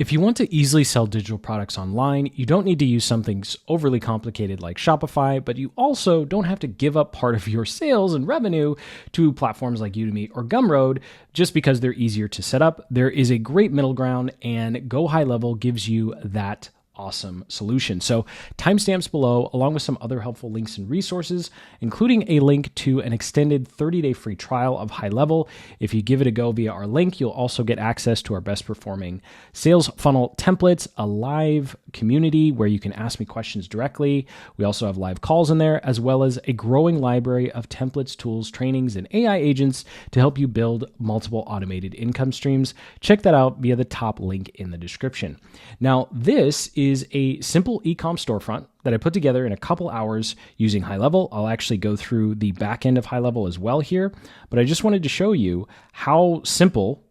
If you want to easily sell digital products online, you don't need to use something overly complicated like Shopify, but you also don't have to give up part of your sales and revenue to platforms like Udemy or Gumroad just because they're easier to set up. There is a great middle ground, and Go High Level gives you that awesome solution. So timestamps below, along with some other helpful links and resources, including a link to an extended 30-day free trial of High Level. If you give it a go via our link, you'll also get access to our best performing sales funnel templates, a live community where you can ask me questions directly. We also have live calls in there, as well as a growing library of templates, tools, trainings, and AI agents to help you build multiple automated income streams. Check that out via the top link in the description. Now, this is a simple eCom storefront that I put together in a couple hours using High Level. I'll actually go through the back end of High Level as well here, but I just wanted to show you how simple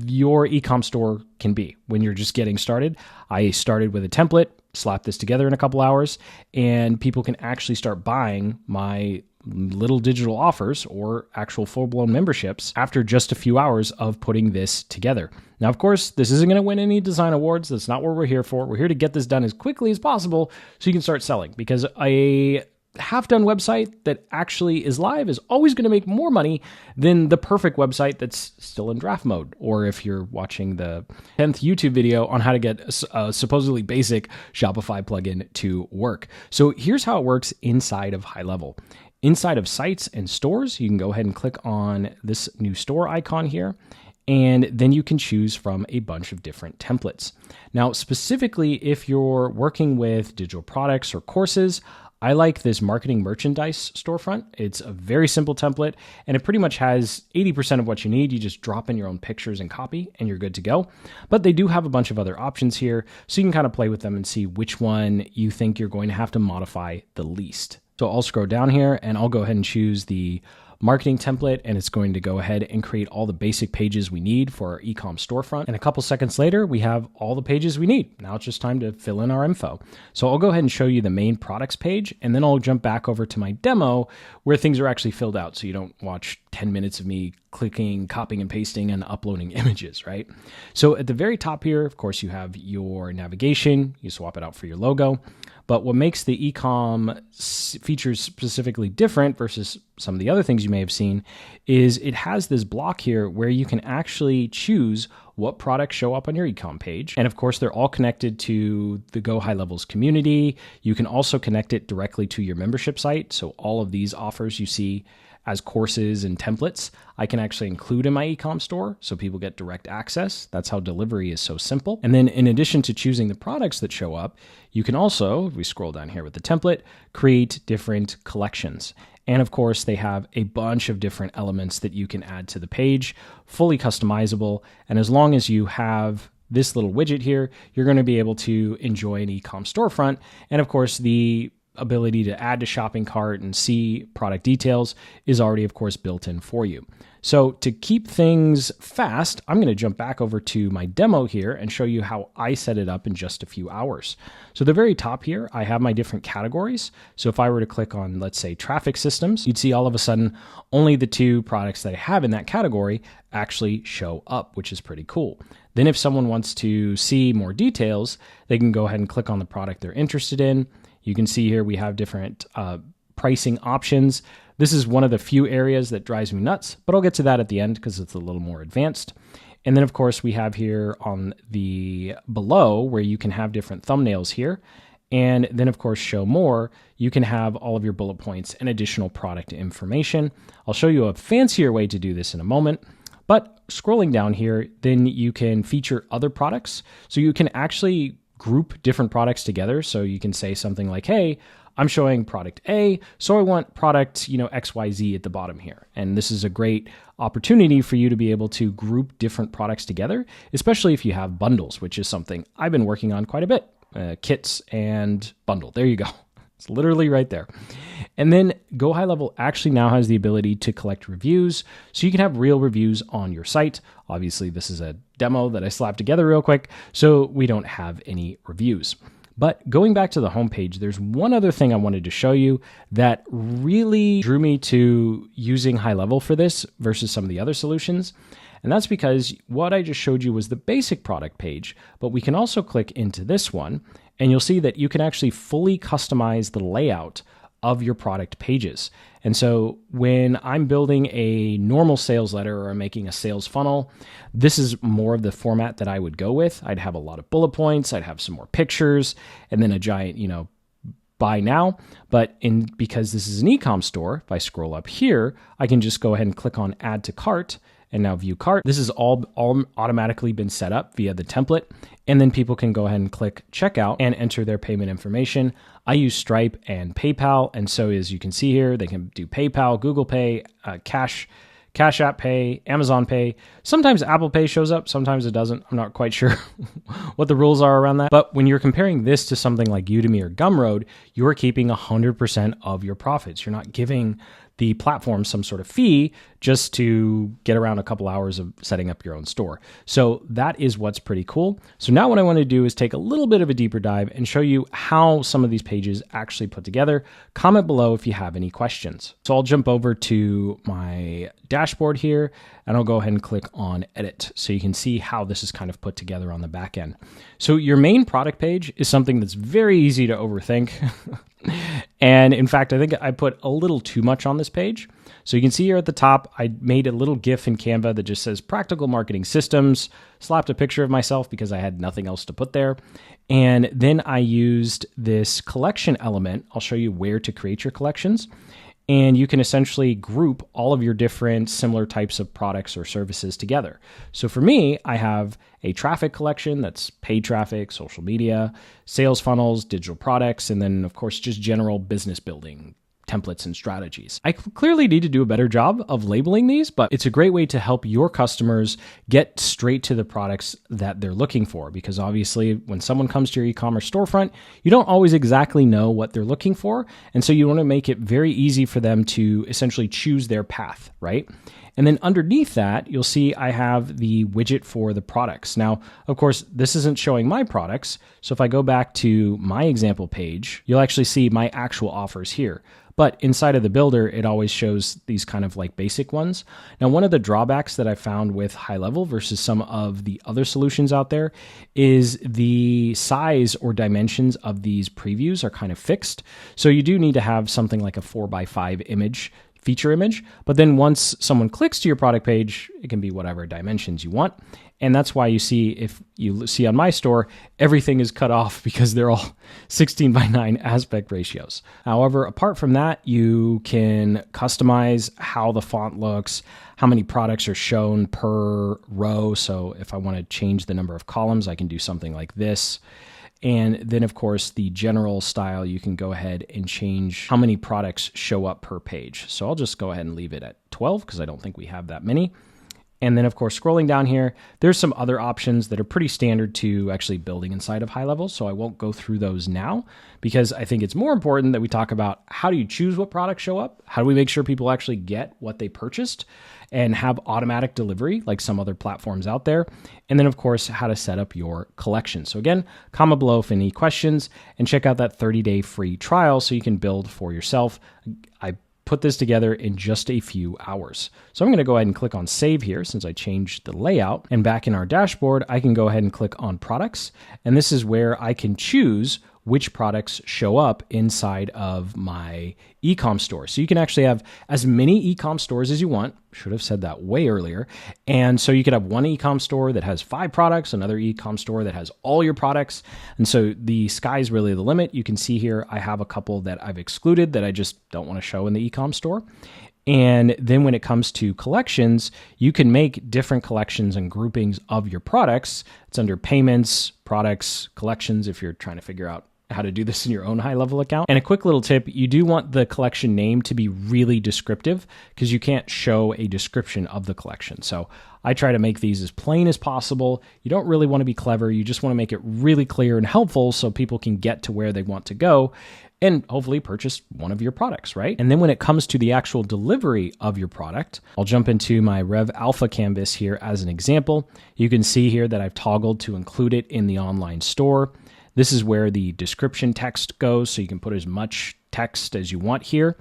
your eCom store can be when you're just getting started. I started with a template, slapped this together in a couple hours, and people can actually start buying my little digital offers or actual full-blown memberships after just a few hours of putting this together. Now, of course, this isn't going to win any design awards. That's not what we're here for. We're here to get this done as quickly as possible so you can start selling, because a half-done website that actually is live is always going to make more money than the perfect website that's still in draft mode. Or if you're watching the 10th YouTube video on how to get a supposedly basic Shopify plugin to work. So here's how it works inside of High Level. Inside of sites and stores, you can go ahead and click on this new store icon here, and then you can choose from a bunch of different templates. Now, specifically, if you're working with digital products or courses, I like this marketing merchandise storefront. It's a very simple template, and it pretty much has 80% of what you need. You just drop in your own pictures and copy, and you're good to go. But they do have a bunch of other options here, so you can kind of play with them and see which one you think you're going to have to modify the least. So I'll scroll down here and I'll go ahead and choose the marketing template, and it's going to go ahead and create all the basic pages we need for our eCom storefront. And a couple seconds later, we have all the pages we need. Now it's just time to fill in our info. So I'll go ahead and show you the main products page, and then I'll jump back over to my demo where things are actually filled out, so you don't watch 10 minutes of me clicking, copying and pasting, and uploading images, right? So at the very top here, of course, you have your navigation. You swap it out for your logo. But what makes the eCom features specifically different versus some of the other things you may have seen is it has this block here where you can actually choose what products show up on your eCom page. And of course, they're all connected to the Go High Levels community. You can also connect it directly to your membership site. So all of these offers you see as courses and templates, I can actually include in my eCom store so people get direct access. That's how delivery is so simple. And then in addition to choosing the products that show up, you can also, if we scroll down here with the template, create different collections. And of course, they have a bunch of different elements that you can add to the page, fully customizable. And as long as you have this little widget here, you're going to be able to enjoy an eCom storefront. And of course, the ability to add to shopping cart and see product details is already, of course, built in for you. So to keep things fast, I'm going to jump back over to my demo here and show you how I set it up in just a few hours. So the very top here, I have my different categories. So if I were to click on, let's say, traffic systems, you'd see all of a sudden only the two products that I have in that category actually show up, which is pretty cool. Then if someone wants to see more details, they can go ahead and click on the product they're interested in. You can see here we have different pricing options. This is one of the few areas that drives me nuts, but I'll get to that at the end because it's a little more advanced. And then, of course, we have here on the below where you can have different thumbnails here. And then, of course, show more. You can have all of your bullet points and additional product information. I'll show you a fancier way to do this in a moment. But scrolling down here, then you can feature other products. So you can actually group different products together. So you can say something like, hey, I'm showing product A, so I want product, XYZ at the bottom here. And this is a great opportunity for you to be able to group different products together, especially if you have bundles, which is something I've been working on quite a bit. Kits and bundle. There you go. It's literally right there. And then Go High Level actually now has the ability to collect reviews, so you can have real reviews on your site. Obviously, this is a demo that I slapped together real quick, so we don't have any reviews. But going back to the homepage, there's one other thing I wanted to show you that really drew me to using High Level for this versus some of the other solutions. And that's because what I just showed you was the basic product page, but we can also click into this one, and you'll see that you can actually fully customize the layout of your product pages. And so when I'm building a normal sales letter or I'm making a sales funnel, this is more of the format that I would go with. I'd have a lot of bullet points, I'd have some more pictures, and then a giant, buy now. But because this is an eCom store, if I scroll up here, I can just go ahead and click on add to cart and now view cart. This has all automatically been set up via the template. And then people can go ahead and click checkout and enter their payment information. I use Stripe and PayPal. And so as you can see here, they can do PayPal, Google Pay, Cash App Pay, Amazon Pay. Sometimes Apple Pay shows up, sometimes it doesn't. I'm not quite sure what the rules are around that. But when you're comparing this to something like Udemy or Gumroad, you're keeping 100% of your profits. You're not giving the platform some sort of fee just to get around a couple hours of setting up your own store. So that is what's pretty cool. So now what I want to do is take a little bit of a deeper dive and show you how some of these pages actually put together. Comment below if you have any questions. So I'll jump over to my dashboard here and I'll go ahead and click on edit so you can see how this is kind of put together on the back end. So your main product page is something that's very easy to overthink. And in fact, I think I put a little too much on this page. So you can see here at the top, I made a little GIF in Canva that just says practical marketing systems, slapped a picture of myself because I had nothing else to put there. And then I used this collection element. I'll show you where to create your collections. And you can essentially group all of your different similar types of products or services together. So for me, I have a traffic collection that's paid traffic, social media, sales funnels, digital products, and then of course, just general business building, templates and strategies. I clearly need to do a better job of labeling these, but it's a great way to help your customers get straight to the products that they're looking for. Because obviously when someone comes to your e-commerce storefront, you don't always exactly know what they're looking for. And so you want to make it very easy for them to essentially choose their path, right? And then underneath that, you'll see I have the widget for the products. Now, of course, this isn't showing my products. So if I go back to my example page, you'll actually see my actual offers here. But inside of the builder, it always shows these kind of like basic ones. Now, one of the drawbacks that I found with high level versus some of the other solutions out there is the size or dimensions of these previews are kind of fixed. So you do need to have something like a 4x5 image, feature image. But then once someone clicks to your product page, it can be whatever dimensions you want. And that's why you see, if you see on my store, everything is cut off because they're all 16:9 aspect ratios. However, apart from that, you can customize how the font looks, how many products are shown per row. So if I want to change the number of columns, I can do something like this. And then, of course, the general style, you can go ahead and change how many products show up per page. So I'll just go ahead and leave it at 12 because I don't think we have that many. And then, of course, scrolling down here, there's some other options that are pretty standard to actually building inside of high level. So I won't go through those now because I think it's more important that we talk about how do you choose what products show up? How do we make sure people actually get what they purchased and have automatic delivery like some other platforms out there? And then, of course, how to set up your collection. So again, comment below if any questions and check out that 30-day free trial so you can build for yourself. I put this together in just a few hours. So I'm going to go ahead and click on save here since I changed the layout. And back in our dashboard, I can go ahead and click on products. And this is where I can choose which products show up inside of my eCom store. So you can actually have as many eCom stores as you want. Should have said that way earlier. And so you could have one eCom store that has 5 products, another eCom store that has all your products. And so the sky's really the limit. You can see here, I have a couple that I've excluded that I just don't want to show in the eCom store. And then when it comes to collections, you can make different collections and groupings of your products. It's under payments, products, collections, if you're trying to figure out how to do this in your own high level account. And a quick little tip, you do want the collection name to be really descriptive because you can't show a description of the collection. So I try to make these as plain as possible. You don't really want to be clever. You just want to make it really clear and helpful so people can get to where they want to go and hopefully purchase one of your products, right? And then when it comes to the actual delivery of your product, I'll jump into my Rev Alpha canvas here as an example. You can see here that I've toggled to include it in the online store. This is where the description text goes, so you can put as much text as you want here,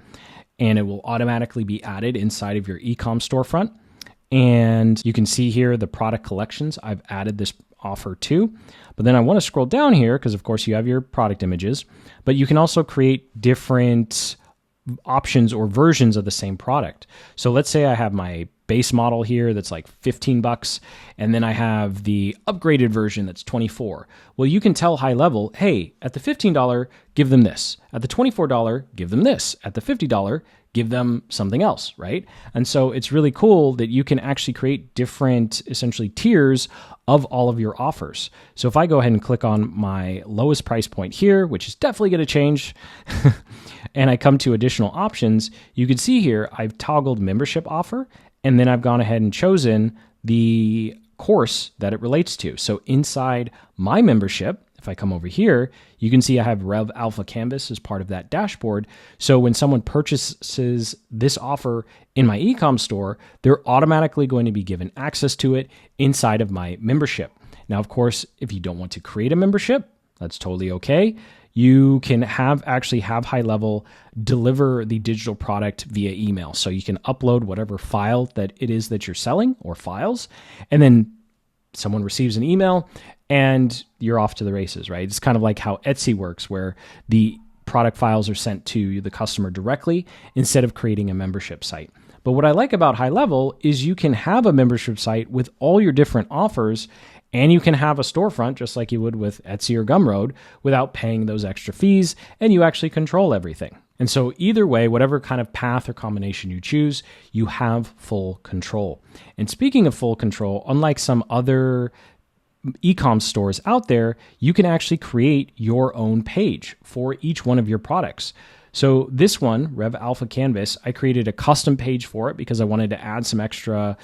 and it will automatically be added inside of your eCom storefront. And you can see here the product collections I've added this offer to. But then I want to scroll down here because, of course, you have your product images, but you can also create different options or versions of the same product. So let's say I have my base model here that's like $15, and then I have the upgraded version that's $24. Well, you can tell high level, hey, at the $15, give them this. At the $24, give them this. At the $50, give them something else, right? And so it's really cool that you can actually create different, essentially, tiers of all of your offers. So if I go ahead and click on my lowest price point here, which is definitely going to change, and I come to additional options, you can see here I've toggled membership offer, and then I've gone ahead and chosen the course that it relates to. So inside my membership, if I come over here, you can see I have Rev Alpha Canvas as part of that dashboard. So when someone purchases this offer in my eCom store, they're automatically going to be given access to it inside of my membership. Now, of course, if you don't want to create a membership, that's totally okay. You can actually have high level deliver the digital product via email. So you can upload whatever file that it is that you're selling or files, and then someone receives an email and you're off to the races, right? It's kind of like how Etsy works, where the product files are sent to the customer directly instead of creating a membership site. But what I like about high level is you can have a membership site with all your different offers, and you can have a storefront just like you would with Etsy or Gumroad without paying those extra fees, and you actually control everything. And so either way, whatever kind of path or combination you choose, you have full control. And speaking of full control, unlike some other e-com stores out there, you can actually create your own page for each one of your products. So this one, Rev Alpha Canvas, I created a custom page for it because I wanted to add some extra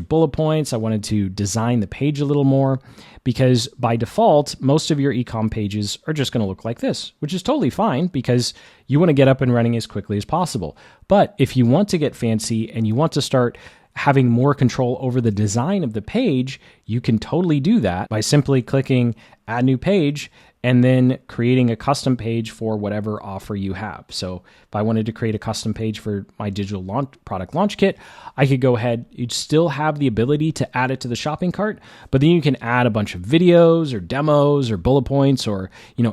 bullet points. I wanted to design the page a little more because by default, most of your e-com pages are just going to look like this, which is totally fine because you want to get up and running as quickly as possible. But if you want to get fancy and you want to start having more control over the design of the page, you can totally do that by simply clicking Add New Page and then creating a custom page for whatever offer you have. So if I wanted to create a custom page for my digital product launch kit, I could go ahead. You'd still have the ability to add it to the shopping cart, but then you can add a bunch of videos or demos or bullet points or,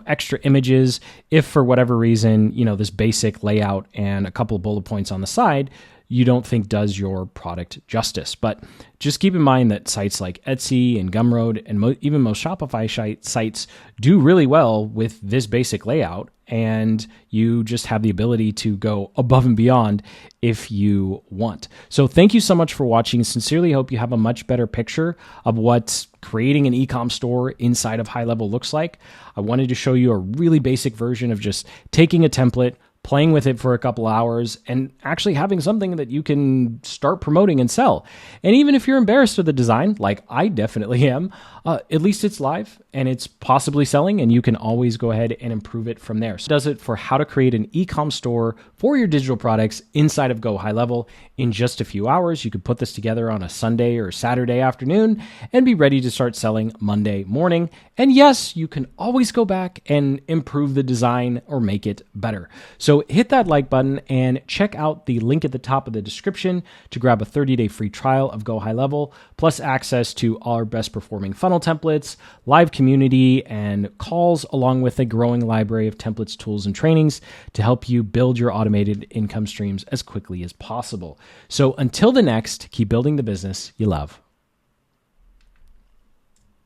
extra images if for whatever reason, this basic layout and a couple of bullet points on the side you don't think does your product justice. But just keep in mind that sites like Etsy and Gumroad and even most Shopify sites do really well with this basic layout, and you just have the ability to go above and beyond if you want. So thank you so much for watching. Sincerely hope you have a much better picture of what creating an e-com store inside of High Level looks like. I wanted to show you a really basic version of just taking a template, playing with it for a couple hours, and actually having something that you can start promoting and sell. And even if you're embarrassed with the design, like I definitely am, at least it's live and it's possibly selling, and you can always go ahead and improve it from there. So it does it for how to create an e-com store for your digital products inside of Go High Level in just a few hours. You could put this together on a Sunday or Saturday afternoon and be ready to start selling Monday morning. And yes, you can always go back and improve the design or make it better. So hit that like button and check out the link at the top of the description to grab a 30-day free trial of Go High Level, plus access to our best performing funnel templates, live community, and calls, along with a growing library of templates, tools, and trainings to help you build your automated income streams as quickly as possible. So until the next, keep building the business you love.